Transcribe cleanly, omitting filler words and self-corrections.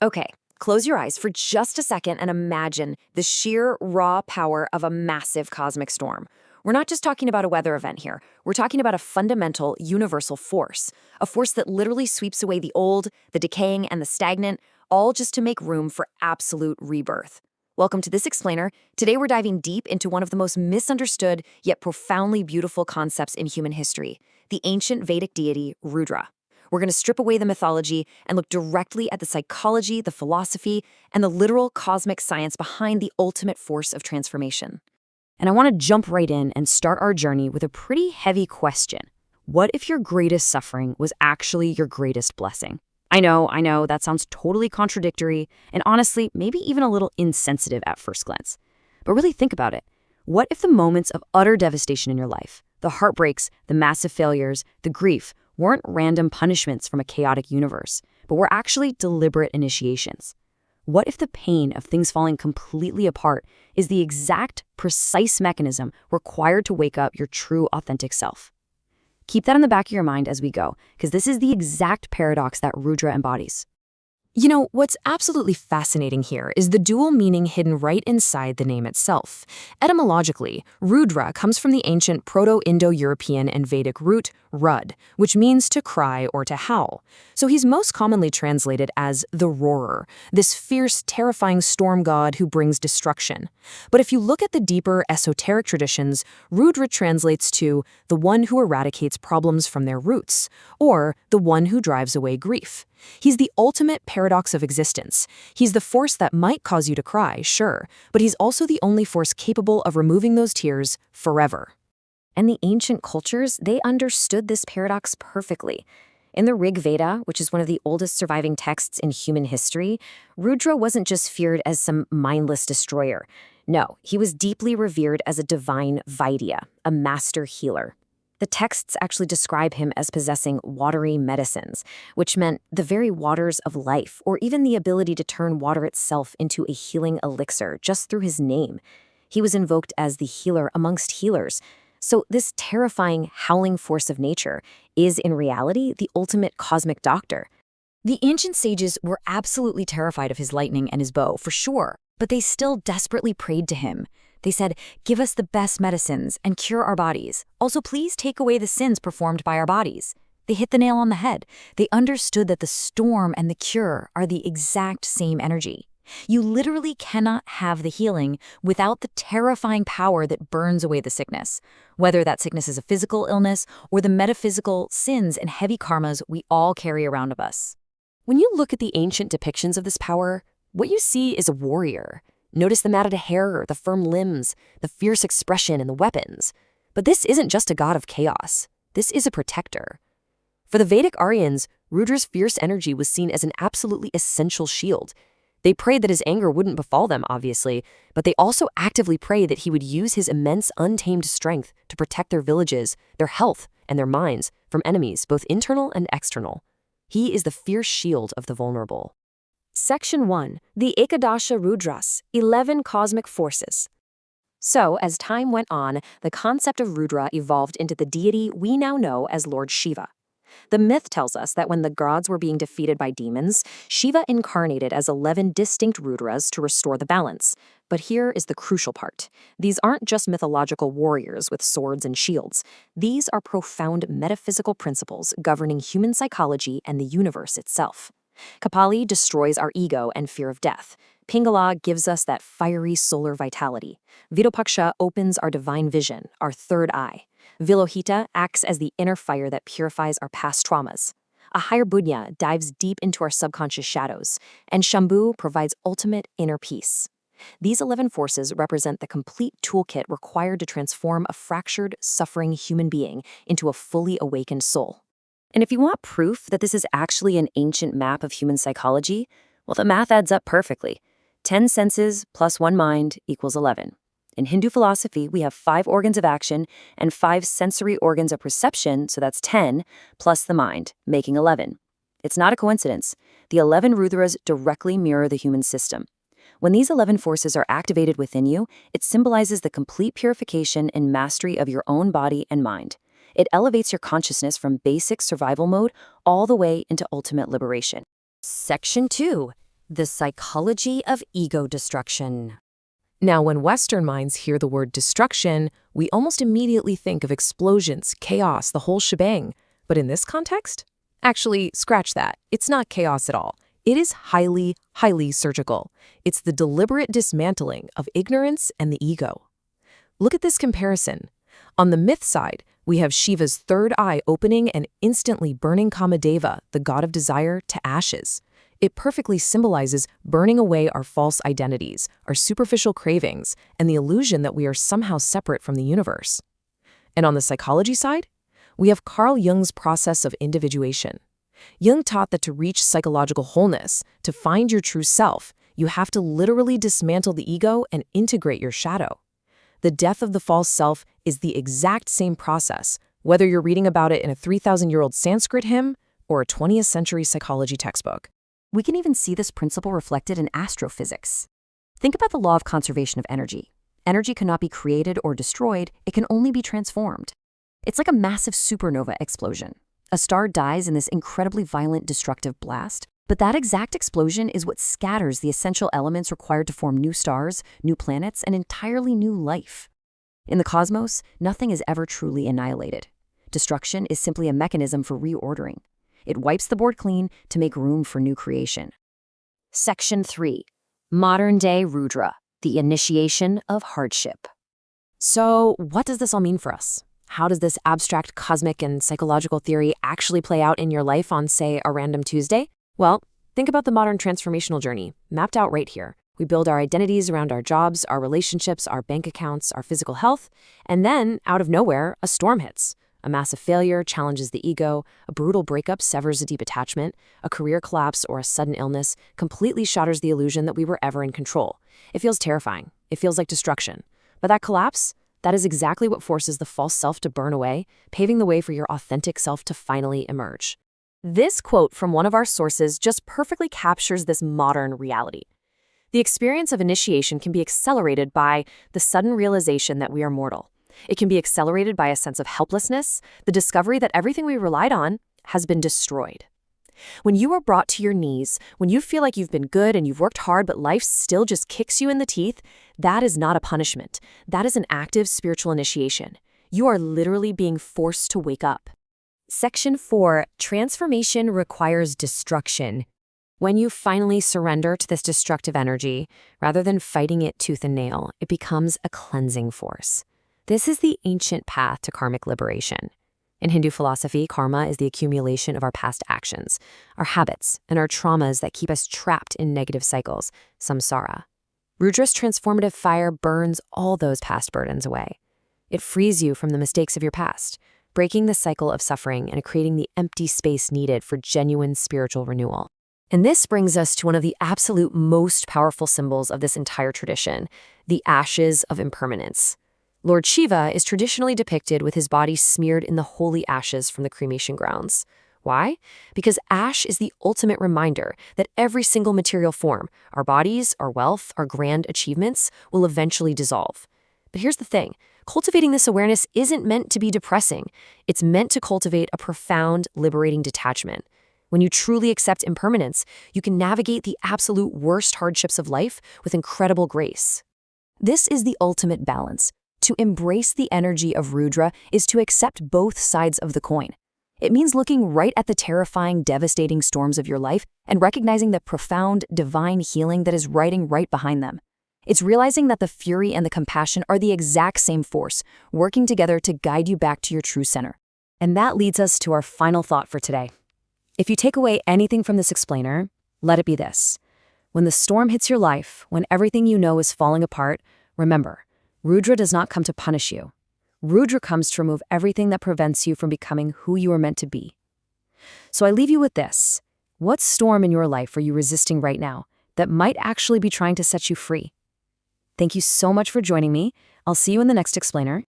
Okay, close your eyes for just a second and imagine the sheer raw power of a massive cosmic storm. We're not just talking about a weather event here. We're talking about a fundamental, universal force, a force that literally sweeps away the old, the decaying, and the stagnant, all just to make room for absolute rebirth. Welcome to this explainer. Today we're diving deep into one of the most misunderstood yet profoundly beautiful concepts in human history, the ancient Vedic deity Rudra. We're going to strip away the mythology and look directly at the psychology, the philosophy, and the literal cosmic science behind the ultimate force of transformation. And I want to jump right in and start our journey with a pretty heavy question. What if your greatest suffering was actually your greatest blessing? I know, that sounds totally contradictory, and honestly, maybe even a little insensitive at first glance. But really think about it. What if the moments of utter devastation in your life, the heartbreaks, the massive failures, the grief, weren't random punishments from a chaotic universe, but were actually deliberate initiations? What if the pain of things falling completely apart is the exact, precise mechanism required to wake up your true, authentic self? Keep that in the back of your mind as we go, because this is the exact paradox that Rudra embodies. You know, what's absolutely fascinating here is the dual meaning hidden right inside the name itself. Etymologically, Rudra comes from the ancient Proto-Indo-European and Vedic root rud, which means to cry or to howl. So he's most commonly translated as the roarer, this fierce, terrifying storm god who brings destruction. But if you look at the deeper esoteric traditions, Rudra translates to the one who eradicates problems from their roots, or the one who drives away grief. He's the ultimate paradox of existence. He's the force that might cause you to cry, sure, but he's also the only force capable of removing those tears forever. And the ancient cultures, they understood this paradox perfectly. In the Rigveda, which is one of the oldest surviving texts in human history, Rudra wasn't just feared as some mindless destroyer. No, he was deeply revered as a divine Vaidya, a master healer. The texts actually describe him as possessing watery medicines, which meant the very waters of life, or even the ability to turn water itself into a healing elixir just through his name. He was invoked as the healer amongst healers. So this terrifying, howling force of nature is, in reality, the ultimate cosmic doctor. The ancient sages were absolutely terrified of his lightning and his bow, for sure, but they still desperately prayed to him. They said, "Give us the best medicines and cure our bodies. Also, please take away the sins performed by our bodies." They hit the nail on the head. They understood that the storm and the cure are the exact same energy. You literally cannot have the healing without the terrifying power that burns away the sickness, whether that sickness is a physical illness or the metaphysical sins and heavy karmas we all carry around of us. When you look at the ancient depictions of this power, what you see is a warrior. Notice the matted hair, the firm limbs, the fierce expression, and the weapons. But this isn't just a god of chaos. This is a protector. For the Vedic Aryans, Rudra's fierce energy was seen as an absolutely essential shield. They prayed that his anger wouldn't befall them, obviously, but they also actively prayed that he would use his immense untamed strength to protect their villages, their health, and their minds from enemies, both internal and external. He is the fierce shield of the vulnerable. Section 1. The Ekadasha Rudras, 11 Cosmic Forces. So, as time went on, the concept of Rudra evolved into the deity we now know as Lord Shiva. The myth tells us that when the gods were being defeated by demons, Shiva incarnated as 11 distinct Rudras to restore the balance. But here is the crucial part. These aren't just mythological warriors with swords and shields. These are profound metaphysical principles governing human psychology and the universe itself. Kapali destroys our ego and fear of death. Pingala gives us that fiery solar vitality. Virupaksha opens our divine vision, our third eye. Vilohita acts as the inner fire that purifies our past traumas. A higher Buddhya dives deep into our subconscious shadows, and Shambhu provides ultimate inner peace. These 11 forces represent the complete toolkit required to transform a fractured, suffering human being into a fully awakened soul. And if you want proof that this is actually an ancient map of human psychology, well, the math adds up perfectly. 10 senses plus 1 mind equals 11. In Hindu philosophy, we have 5 organs of action and 5 sensory organs of perception, so that's 10, plus the mind, making 11. It's not a coincidence. The 11 Rudras directly mirror the human system. When these 11 forces are activated within you, it symbolizes the complete purification and mastery of your own body and mind. It elevates your consciousness from basic survival mode all the way into ultimate liberation. Section 2. The psychology of ego destruction. Now, when Western minds hear the word destruction, we almost immediately think of explosions, chaos, the whole shebang. But in this context? Actually, scratch that. It's not chaos at all. It is highly, highly surgical. It's the deliberate dismantling of ignorance and the ego. Look at this comparison. On the myth side, we have Shiva's third eye opening and instantly burning Kamadeva, the god of desire, to ashes. It perfectly symbolizes burning away our false identities, our superficial cravings, and the illusion that we are somehow separate from the universe. And on the psychology side, we have Carl Jung's process of individuation. Jung taught that to reach psychological wholeness, to find your true self, you have to literally dismantle the ego and integrate your shadow. The death of the false self is the exact same process, whether you're reading about it in a 3,000-year-old Sanskrit hymn or a 20th century psychology textbook. We can even see this principle reflected in astrophysics. Think about the law of conservation of energy. Energy cannot be created or destroyed, it can only be transformed. It's like a massive supernova explosion. A star dies in this incredibly violent, destructive blast, but that exact explosion is what scatters the essential elements required to form new stars, new planets, and entirely new life. In the cosmos, nothing is ever truly annihilated. Destruction is simply a mechanism for reordering. It wipes the board clean to make room for new creation. Section 3. Modern-day Rudra, the initiation of hardship. So, what does this all mean for us? How does this abstract cosmic and psychological theory actually play out in your life on, say, a random Tuesday? Well, think about the modern transformational journey, mapped out right here. We build our identities around our jobs, our relationships, our bank accounts, our physical health, and then, out of nowhere, a storm hits. A massive failure challenges the ego, a brutal breakup severs a deep attachment, a career collapse or a sudden illness completely shatters the illusion that we were ever in control. It feels terrifying. It feels like destruction. But that collapse, that is exactly what forces the false self to burn away, paving the way for your authentic self to finally emerge. This quote from one of our sources just perfectly captures this modern reality. The experience of initiation can be accelerated by the sudden realization that we are mortal. It can be accelerated by a sense of helplessness, the discovery that everything we relied on has been destroyed. When you are brought to your knees, when you feel like you've been good and you've worked hard but life still just kicks you in the teeth, that is not a punishment. That is an active spiritual initiation. You are literally being forced to wake up. Section 4. Transformation requires destruction. When you finally surrender to this destructive energy, rather than fighting it tooth and nail, it becomes a cleansing force. This is the ancient path to karmic liberation. In Hindu philosophy, karma is the accumulation of our past actions, our habits, and our traumas that keep us trapped in negative cycles, samsara. Rudra's transformative fire burns all those past burdens away. It frees you from the mistakes of your past, breaking the cycle of suffering and creating the empty space needed for genuine spiritual renewal. And this brings us to one of the absolute most powerful symbols of this entire tradition, the ashes of impermanence. Lord Shiva is traditionally depicted with his body smeared in the holy ashes from the cremation grounds. Why? Because ash is the ultimate reminder that every single material form, our bodies, our wealth, our grand achievements, will eventually dissolve. But here's the thing. Cultivating this awareness isn't meant to be depressing. It's meant to cultivate a profound, liberating detachment. When you truly accept impermanence, you can navigate the absolute worst hardships of life with incredible grace. This is the ultimate balance. To embrace the energy of Rudra is to accept both sides of the coin. It means looking right at the terrifying, devastating storms of your life and recognizing the profound, divine healing that is riding right behind them. It's realizing that the fury and the compassion are the exact same force, working together to guide you back to your true center. And that leads us to our final thought for today. If you take away anything from this explainer, let it be this. When the storm hits your life, when everything you know is falling apart, remember, Rudra does not come to punish you. Rudra comes to remove everything that prevents you from becoming who you are meant to be. So I leave you with this. What storm in your life are you resisting right now that might actually be trying to set you free? Thank you so much for joining me. I'll see you in the next explainer.